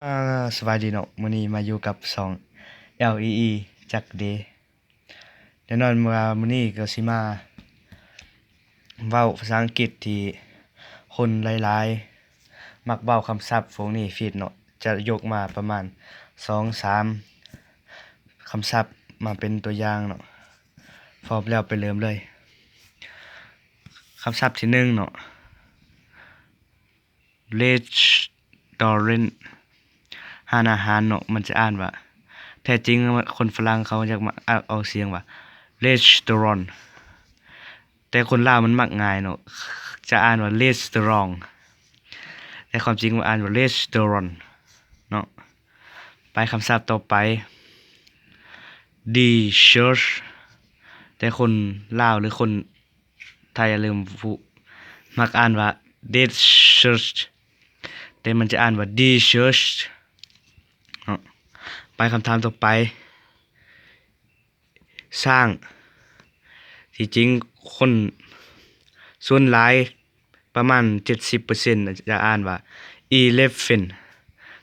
อ่าสวัสดีเนาะมื้อนี้มาอยู่กับช่อง LEE จักเดะแน่นอนว่ามื้อนี้ก็สิมาเว้าภาษาอังกฤษที่คนหลายๆมักเว้าคำศัพท์พวกนี้ฟีดเนาะจะยกมาประมาณ2-3คำศัพท์มาเป็นตัวอย่างเนาะพร้อมแล้วไปเริ่มเลยคำศัพท์ที่1เนาะ restaurant ร้านอาหารเนาะมันจะอ่านว่าแท้จริงคนฝรั่งเขาจะมาออกเสียงว่า restaurant แต่คนลาวมันมักง่ายเนาะจะอ่านว่า restaurant แต่ความจริงมันอ่านว่า restaurant เนาะไปคำศัพท์ต่อไป dish แต่คนลาวหรือคนไทยลืมผู้มักอ่านว่า dish แต่มันจะอ่านว่า dish เนาะไปคำถามต่อไปสร้างที่จริงคนส่วนหลายประมาณ 70% จะอ่านว่า elephant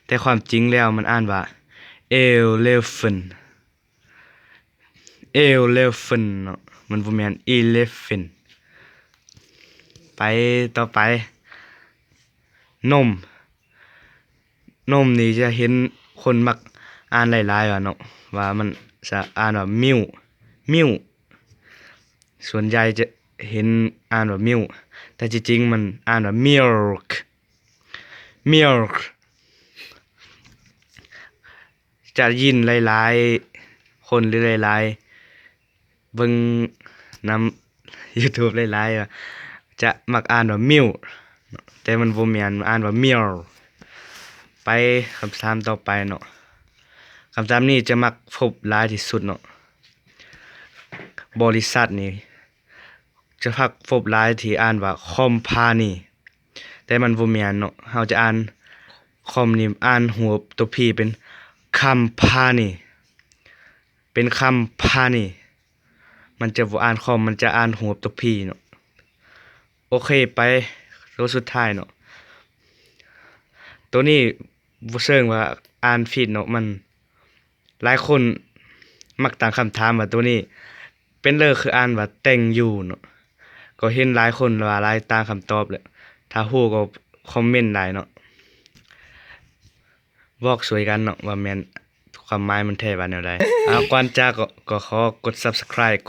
แต่ความจริงแล้วมันอ่านว่า elephant elephant เนาะมันบ่แม่น elephant ไปต่อไปนมนี่จะเห็นคนมักอ่านหลายๆว่าเนาะว่ามันจะอ่านว่า milk ส่วนใหญ่จะเห็นอ่านว่า milk แต่จริงๆมันอ่านว่า milk จะยินหลายๆคนหรือหลายๆเบิ่งนำ YouTube หลายๆว่าจะมักอ่านว่า milk แต่มันบ่แม่นอ่านว่า milk ไปคำถามต่อไปเนาะคำถามนี้จะมักพบหลายที่สุดเนาะบริษัทนี่จะพักพบหลายที่อ่านว่า company แต่มันบ่แม่นเนาะเราจะอ่านคอมนี่อ่านหัวตัว P เป็น company เป็น company มันจะบ่อ่านคอมมันจะอ่านหัวตัว P เนาะโอเคไปตัวสุดท้ายเนาะตัวนี้บ่เชิงว่าอ่านผิดเนาะมันหลายคนมักตั้งคำถามว่าตัวนี้เป็นคืออ่านว่าแต่งอยู่เนาะก็เห็นหลายคนว่าหลายต่างคำตอบแหละถ้าฮู้ก็คอมเมนต์ได้เนาะบอกสวยกันเนาะว่าแม่นความหมายมันแท้ว่าแนวใดก่อนจากก็ขอกด Subscribe